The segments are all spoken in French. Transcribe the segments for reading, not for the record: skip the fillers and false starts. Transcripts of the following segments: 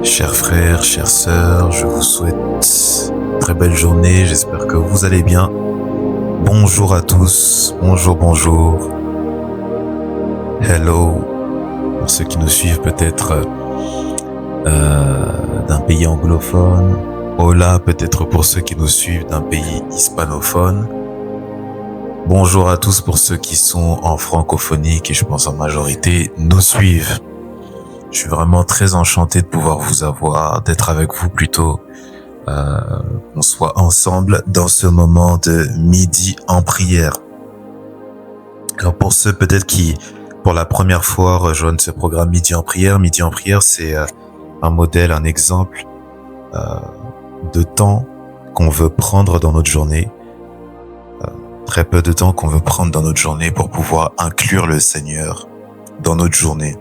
Chers frères, chères sœurs, je vous souhaite une très belle journée, j'espère que vous allez bien. Bonjour à tous, bonjour. Hello, pour ceux qui nous suivent peut-être d'un pays anglophone. Hola, peut-être pour ceux qui nous suivent d'un pays hispanophone. Bonjour à tous pour ceux qui sont en francophonie, qui je pense en majorité nous suivent. Je suis vraiment très enchanté de pouvoir vous avoir, d'être avec vous plutôt, qu'on soit ensemble dans ce moment de midi en prière. Alors pour ceux peut-être qui, pour la première fois, rejoignent ce programme Midi en prière, c'est un modèle, un exemple de temps qu'on veut prendre dans notre journée, très peu de temps qu'on veut prendre dans notre journée pour pouvoir inclure le Seigneur dans notre journée.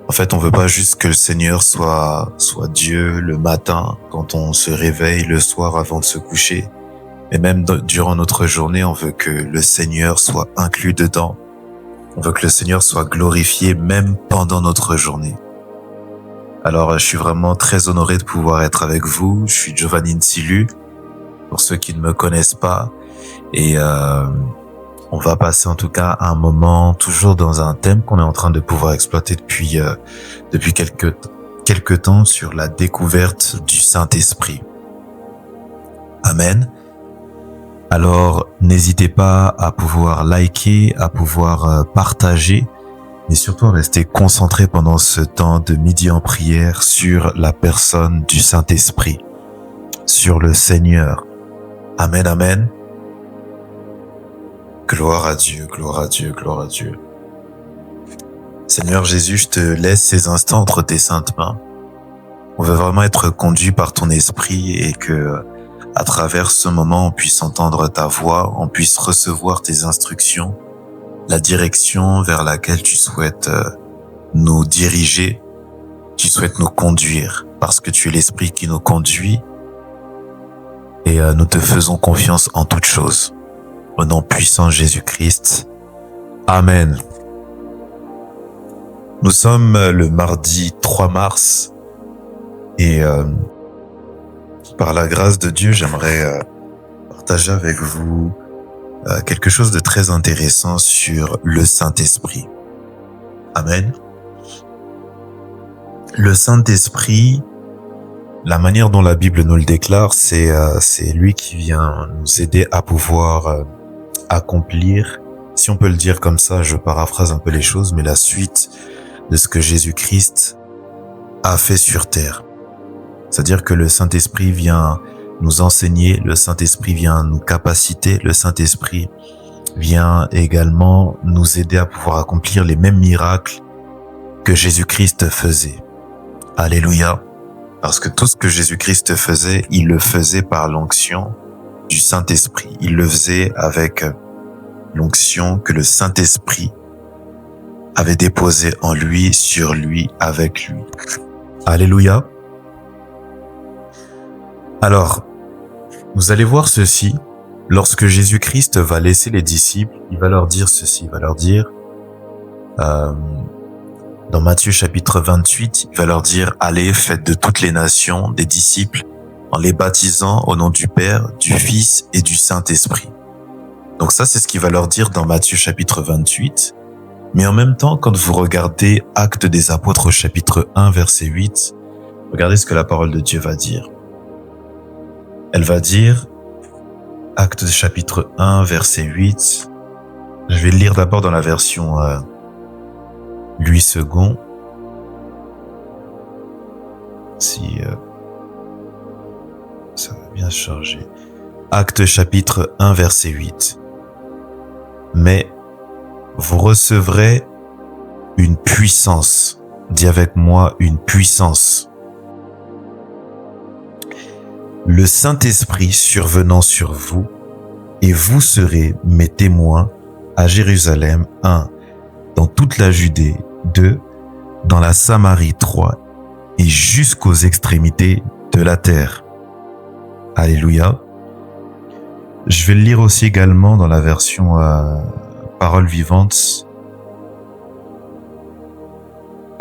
En fait, on veut pas juste que le Seigneur soit Dieu le matin, quand on se réveille, le soir avant de se coucher. Mais même durant notre journée, on veut que le Seigneur soit inclus dedans. On veut que le Seigneur soit glorifié même pendant notre journée. Alors, je suis vraiment très honoré de pouvoir être avec vous. Je suis Giovanni Nsilu, pour ceux qui ne me connaissent pas. Et on va passer en tout cas un moment toujours dans un thème qu'on est en train de pouvoir exploiter depuis quelques temps sur la découverte du Saint-Esprit. Amen. Alors, n'hésitez pas à pouvoir liker, à pouvoir partager, mais surtout à rester concentré pendant ce temps de midi en prière sur la personne du Saint-Esprit, sur le Seigneur. Amen, amen. Gloire à Dieu, gloire à Dieu, gloire à Dieu. Seigneur Jésus, je te laisse ces instants entre tes saintes mains. On veut vraiment être conduit par ton esprit et que, à travers ce moment, on puisse entendre ta voix, on puisse recevoir tes instructions, la direction vers laquelle tu souhaites nous diriger, tu souhaites nous conduire, parce que tu es l'esprit qui nous conduit et nous te faisons confiance en toutes choses. Au nom puissant de Jésus-Christ. Amen. Nous sommes le mardi 3 mars et par la grâce de Dieu, j'aimerais partager avec vous quelque chose de très intéressant sur le Saint-Esprit. Amen. Le Saint-Esprit, la manière dont la Bible nous le déclare, c'est lui qui vient nous aider à pouvoir accomplir, si on peut le dire comme ça, je paraphrase un peu les choses, mais la suite de ce que Jésus-Christ a fait sur terre. C'est-à-dire que le Saint-Esprit vient nous enseigner, le Saint-Esprit vient nous capaciter, le Saint-Esprit vient également nous aider à pouvoir accomplir les mêmes miracles que Jésus-Christ faisait. Alléluia. Parce que tout ce que Jésus-Christ faisait, il le faisait par l'onction du Saint-Esprit. Il le faisait avec l'onction que le Saint-Esprit avait déposée en lui, sur lui, avec lui. Alléluia. Alors, vous allez voir ceci. Lorsque Jésus-Christ va laisser les disciples, il va leur dire ceci. Il va leur dire, dans Matthieu chapitre 28, il va leur dire, allez, faites de toutes les nations des disciples en les baptisant au nom du Père, du Fils et du Saint-Esprit. Donc ça, c'est ce qu'il va leur dire dans Matthieu chapitre 28. Mais en même temps, quand vous regardez Actes des Apôtres au chapitre 1, verset 8, regardez ce que la parole de Dieu va dire. Elle va dire, Actes chapitre 1, verset 8, je vais le lire d'abord dans la version Louis II. Si ça va bien charger. Actes chapitre 1, verset 8. Mais vous recevrez une puissance. Dis avec moi, une puissance. Le Saint-Esprit survenant sur vous, et vous serez mes témoins à Jérusalem, 1, dans toute la Judée, 2, dans la Samarie, 3, et jusqu'aux extrémités de la terre. Alléluia. Je vais le lire aussi également dans la version Parole vivante.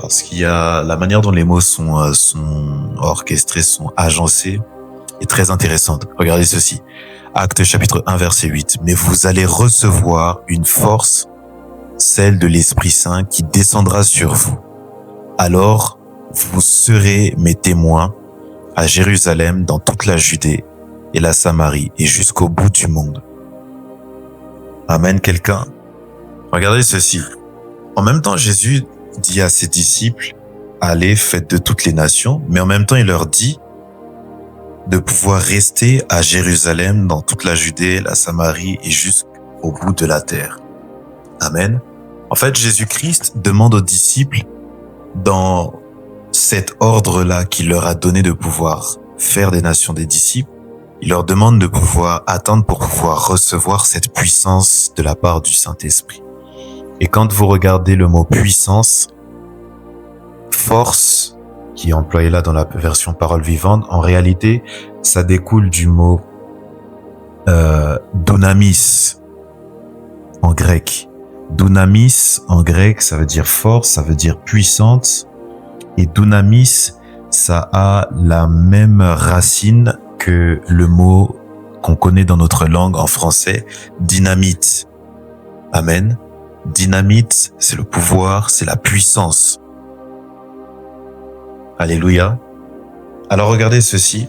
parce qu'il y a la manière dont les mots sont orchestrés, sont agencés, est très intéressante. Regardez ceci. Actes chapitre 1 verset 8. Mais vous allez recevoir une force, celle de l'Esprit Saint qui descendra sur vous. Alors, vous serez mes témoins à Jérusalem, dans toute la Judée et la Samarie et jusqu'au bout du monde. Amen, quelqu'un. Regardez ceci. En même temps, Jésus dit à ses disciples, allez, faites de toutes les nations, mais en même temps, il leur dit de pouvoir rester à Jérusalem, dans toute la Judée, la Samarie et jusqu'au bout de la terre. Amen. En fait, Jésus-Christ demande aux disciples, dans cet ordre-là qu'il leur a donné de pouvoir faire des nations des disciples, il leur demande de pouvoir attendre pour pouvoir recevoir cette puissance de la part du Saint-Esprit. Et quand vous regardez le mot puissance, force, qui est employé là dans la version parole vivante, en réalité, ça découle du mot dunamis en grec. Dunamis en grec, ça veut dire force, ça veut dire puissante. Et dunamis, ça a la même racine que le mot qu'on connaît dans notre langue en français, dynamite. Amen. Dynamite, c'est le pouvoir, c'est la puissance. Alléluia. Alors regardez ceci.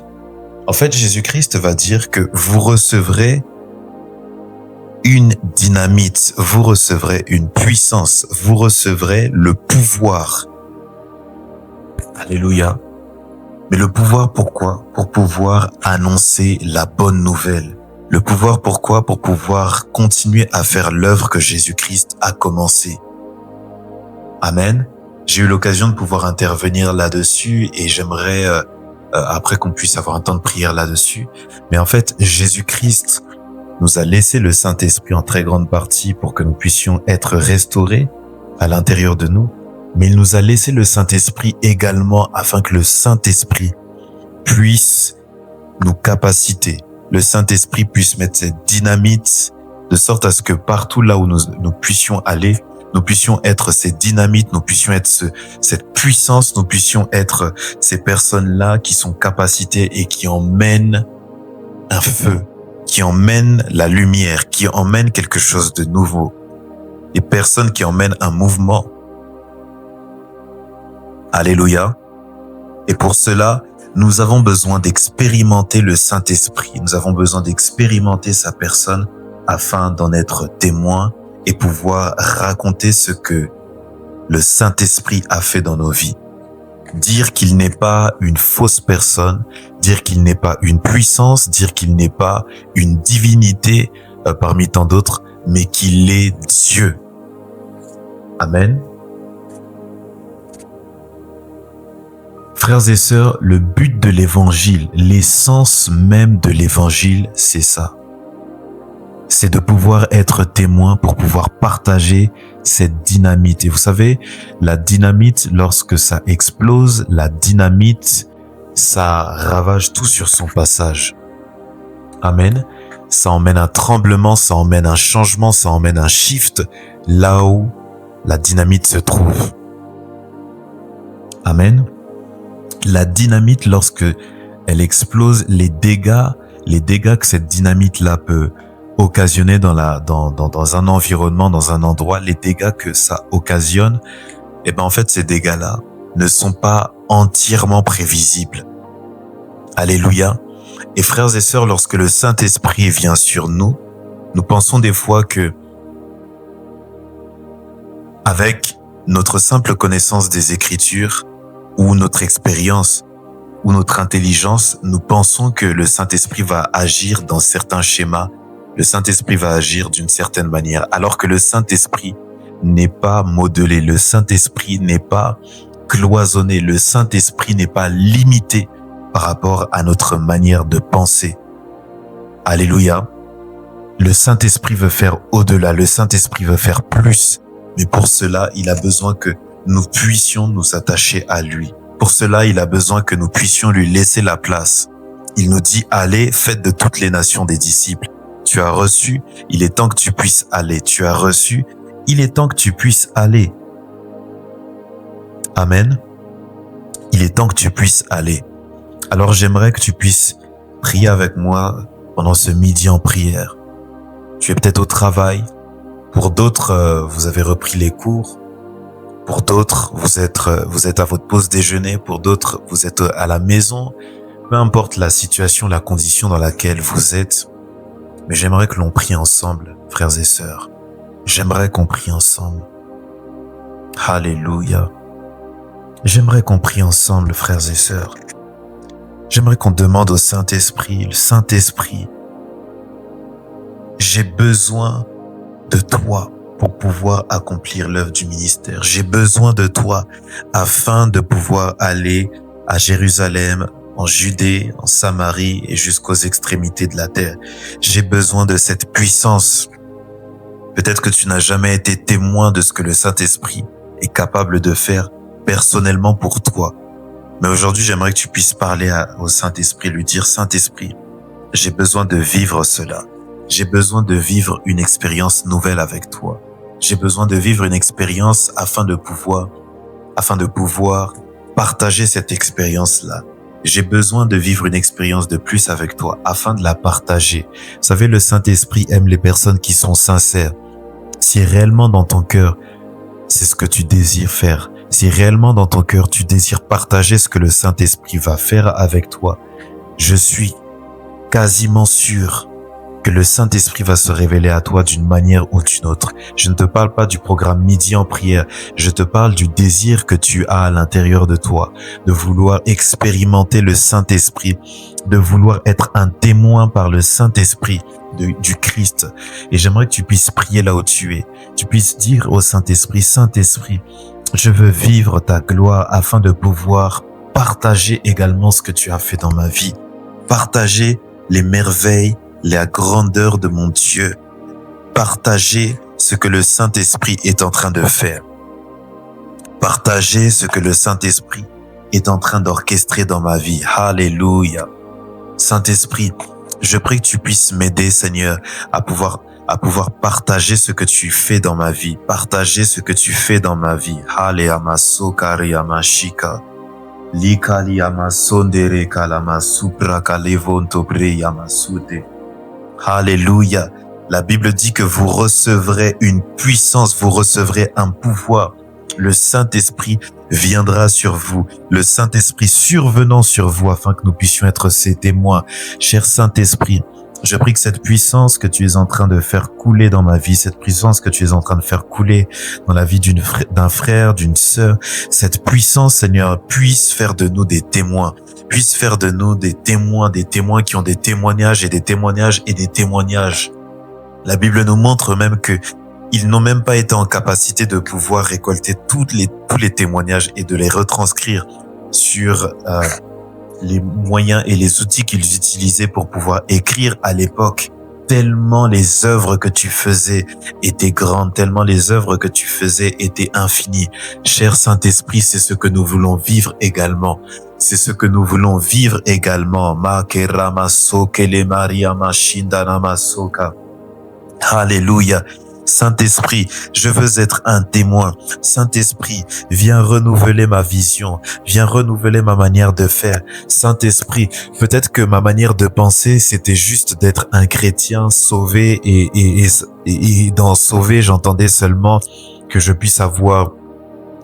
En fait, Jésus-Christ va dire que vous recevrez une dynamite, vous recevrez une puissance, vous recevrez le pouvoir. Alléluia. Mais le pouvoir, pourquoi? Pour pouvoir annoncer la bonne nouvelle. Le pouvoir, pourquoi? Pour pouvoir continuer à faire l'œuvre que Jésus-Christ a commencée. Amen. J'ai eu l'occasion de pouvoir intervenir là-dessus et j'aimerais, après qu'on puisse avoir un temps de prière là-dessus. Mais en fait, Jésus-Christ nous a laissé le Saint-Esprit en très grande partie pour que nous puissions être restaurés à l'intérieur de nous. Mais il nous a laissé le Saint-Esprit également afin que le Saint-Esprit puisse nous capaciter. Le Saint-Esprit puisse mettre cette dynamite de sorte à ce que partout là où nous puissions aller, nous puissions être ces dynamites, nous puissions être cette puissance, nous puissions être ces personnes-là qui sont capacitées et qui emmènent un feu, qui emmènent la lumière, qui emmènent quelque chose de nouveau. Des personnes qui emmènent un mouvement. Alléluia. Et pour cela, nous avons besoin d'expérimenter le Saint-Esprit. Nous avons besoin d'expérimenter sa personne afin d'en être témoin et pouvoir raconter ce que le Saint-Esprit a fait dans nos vies. Dire qu'il n'est pas une fausse personne, dire qu'il n'est pas une puissance, dire qu'il n'est pas une divinité parmi tant d'autres, mais qu'il est Dieu. Amen. Frères et sœurs, le but de l'évangile, l'essence même de l'évangile, c'est ça. C'est de pouvoir être témoin pour pouvoir partager cette dynamite. Et vous savez, la dynamite, lorsque ça explose, la dynamite, ça ravage tout sur son passage. Amen. Ça emmène un tremblement, ça emmène un changement, ça emmène un shift là où la dynamite se trouve. Amen. La dynamite, lorsque elle explose, les dégâts que cette dynamite-là peut occasionner dans un environnement, dans un endroit, les dégâts que ça occasionne, en fait, ces dégâts-là ne sont pas entièrement prévisibles. Alléluia. Et frères et sœurs, lorsque le Saint-Esprit vient sur nous, nous pensons des fois que, avec notre simple connaissance des Écritures, ou notre expérience, ou notre intelligence, nous pensons que le Saint-Esprit va agir dans certains schémas, le Saint-Esprit va agir d'une certaine manière, alors que le Saint-Esprit n'est pas modelé, le Saint-Esprit n'est pas cloisonné, le Saint-Esprit n'est pas limité par rapport à notre manière de penser. Alléluia. Le Saint-Esprit veut faire au-delà, le Saint-Esprit veut faire plus, mais pour cela, il a besoin que nous puissions nous attacher à lui. Pour cela, il a besoin que nous puissions lui laisser la place. Il nous dit, allez, faites de toutes les nations des disciples. Tu as reçu, il est temps que tu puisses aller. Tu as reçu, il est temps que tu puisses aller. Amen. Il est temps que tu puisses aller. Alors j'aimerais que tu puisses prier avec moi pendant ce midi en prière. Tu es peut-être au travail. Pour d'autres, vous avez repris les cours. Pour d'autres, vous êtes à votre pause déjeuner. Pour d'autres, vous êtes à la maison. Peu importe la situation, la condition dans laquelle vous êtes. Mais j'aimerais que l'on prie ensemble, frères et sœurs. J'aimerais qu'on prie ensemble. Alléluia. J'aimerais qu'on prie ensemble, frères et sœurs. J'aimerais qu'on demande au Saint-Esprit, le Saint-Esprit, j'ai besoin de toi pour pouvoir accomplir l'œuvre du ministère. J'ai besoin de toi afin de pouvoir aller à Jérusalem, en Judée, en Samarie et jusqu'aux extrémités de la terre. J'ai besoin de cette puissance. Peut-être que tu n'as jamais été témoin de ce que le Saint-Esprit est capable de faire personnellement pour toi. Mais aujourd'hui, j'aimerais que tu puisses parler au Saint-Esprit, lui dire, Saint-Esprit, j'ai besoin de vivre cela. J'ai besoin de vivre une expérience nouvelle avec toi. J'ai besoin de vivre une expérience afin de pouvoir partager cette expérience-là. J'ai besoin de vivre une expérience de plus avec toi afin de la partager. Vous savez, le Saint-Esprit aime les personnes qui sont sincères. Si réellement dans ton cœur, c'est ce que tu désires faire, si réellement dans ton cœur, tu désires partager ce que le Saint-Esprit va faire avec toi, je suis quasiment sûr que le Saint-Esprit va se révéler à toi d'une manière ou d'une autre. Je ne te parle pas du programme Midi en prière, je te parle du désir que tu as à l'intérieur de toi, de vouloir expérimenter le Saint-Esprit, de vouloir être un témoin par le Saint-Esprit du Christ. Et j'aimerais que tu puisses prier là où tu es. Tu puisses dire au Saint-Esprit, Saint-Esprit, je veux vivre ta gloire afin de pouvoir partager également ce que tu as fait dans ma vie. Partager les merveilles, la grandeur de mon Dieu. Partager ce que le Saint-Esprit est en train de faire. Partager ce que le Saint-Esprit est en train d'orchestrer dans ma vie. Alléluia. Saint-Esprit, je prie que tu puisses m'aider, Seigneur, à pouvoir partager ce que tu fais dans ma vie. Partager ce que tu fais dans ma vie. Alléluia. Sokariyamashika. Likaliyama-sondere kalama-supra-kalevontobre-yamasute. Alléluia. La Bible dit que vous recevrez une puissance, vous recevrez un pouvoir. Le Saint-Esprit viendra sur vous. Le Saint-Esprit survenant sur vous afin que nous puissions être ses témoins. Cher Saint-Esprit, je prie que cette puissance que tu es en train de faire couler dans ma vie, cette puissance que tu es en train de faire couler dans la vie d'un frère, d'une sœur, cette puissance, Seigneur, puisse faire de nous des témoins, puisse faire de nous des témoins qui ont des témoignages et des témoignages et des témoignages. La Bible nous montre même que ils n'ont même pas été en capacité de pouvoir récolter tous les témoignages et de les retranscrire sur les moyens et les outils qu'ils utilisaient pour pouvoir écrire à l'époque. Tellement les œuvres que tu faisais étaient grandes, tellement les œuvres que tu faisais étaient infinies. Cher Saint-Esprit, c'est ce que nous voulons vivre également. C'est ce que nous voulons vivre également. Alléluia. Saint-Esprit, je veux être un témoin. Saint-Esprit, viens renouveler ma vision, viens renouveler ma manière de faire. Saint-Esprit, peut-être que ma manière de penser, c'était juste d'être un chrétien sauvé et dans sauvé, j'entendais seulement que je puisse avoir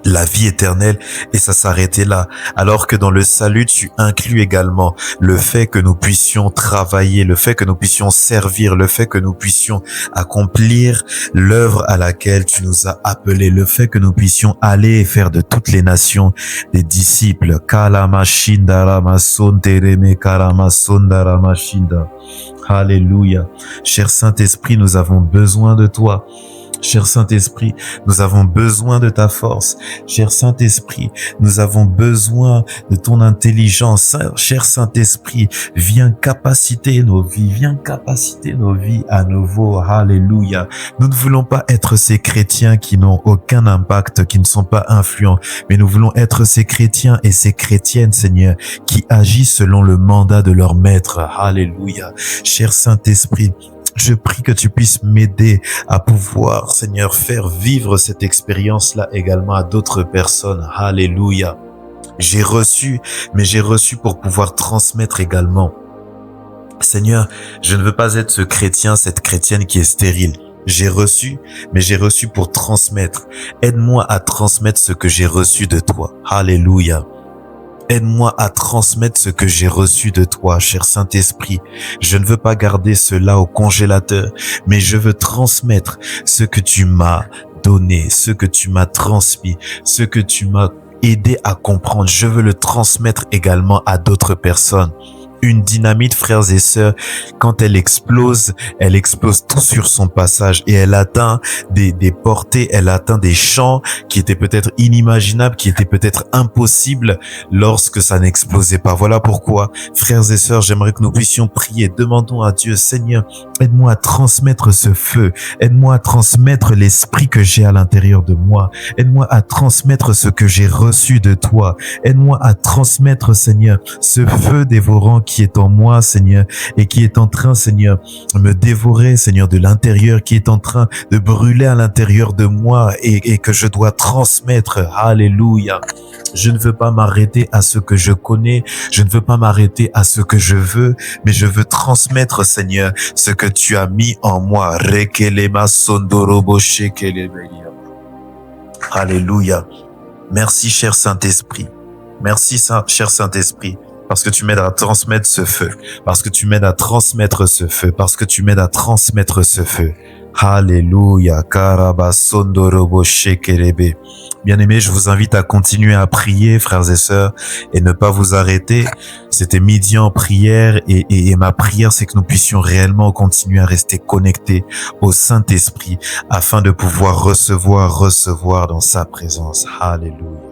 la vie éternelle et ça s'arrêtait là. Alors que dans le salut, tu inclus également le fait que nous puissions travailler, le fait que nous puissions servir, le fait que nous puissions accomplir l'œuvre à laquelle tu nous as appelés, le fait que nous puissions aller et faire de toutes les nations des disciples. Alléluia. Cher Saint-Esprit, nous avons besoin de toi. Cher Saint-Esprit, nous avons besoin de ta force. Cher Saint-Esprit, nous avons besoin de ton intelligence. Cher Saint-Esprit, viens capaciter nos vies à nouveau. Alléluia. Nous ne voulons pas être ces chrétiens qui n'ont aucun impact, qui ne sont pas influents, mais nous voulons être ces chrétiens et ces chrétiennes, Seigneur, qui agissent selon le mandat de leur maître. Alléluia. Cher Saint-Esprit, Je prie que tu puisses m'aider à pouvoir, Seigneur, faire vivre cette expérience-là également à d'autres personnes. Alléluia. J'ai reçu, mais j'ai reçu pour pouvoir transmettre également. Seigneur, je ne veux pas être ce chrétien, cette chrétienne qui est stérile. J'ai reçu, mais j'ai reçu pour transmettre. Aide-moi à transmettre ce que j'ai reçu de toi. Alléluia. Aide-moi à transmettre ce que j'ai reçu de toi, cher Saint-Esprit. Je ne veux pas garder cela au congélateur, mais je veux transmettre ce que tu m'as donné, ce que tu m'as transmis, ce que tu m'as aidé à comprendre. Je veux le transmettre également à d'autres personnes. Une dynamite, frères et sœurs, quand elle explose tout sur son passage et elle atteint des portées, elle atteint des champs qui étaient peut-être inimaginables, qui étaient peut-être impossibles lorsque ça n'explosait pas. Voilà pourquoi, frères et sœurs, j'aimerais que nous puissions prier. Demandons à Dieu, Seigneur, aide-moi à transmettre ce feu, aide-moi à transmettre l'esprit que j'ai à l'intérieur de moi, aide-moi à transmettre ce que j'ai reçu de toi, aide-moi à transmettre, Seigneur, ce feu dévorant qui est en moi, Seigneur, et qui est en train, Seigneur, de me dévorer, Seigneur, de l'intérieur, qui est en train de brûler à l'intérieur de moi et que je dois transmettre. Alléluia. Je ne veux pas m'arrêter à ce que je connais, je ne veux pas m'arrêter à ce que je veux, mais je veux transmettre, Seigneur, ce que tu as mis en moi. Alléluia. Merci, cher Saint-Esprit. Merci, cher Saint-Esprit. Parce que tu m'aides à transmettre ce feu. Parce que tu m'aides à transmettre ce feu. Parce que tu m'aides à transmettre ce feu. Alléluia. Bien-aimés, je vous invite à continuer à prier, frères et sœurs, et ne pas vous arrêter. C'était midi en prière et ma prière, c'est que nous puissions réellement continuer à rester connectés au Saint-Esprit afin de pouvoir recevoir dans sa présence. Alléluia.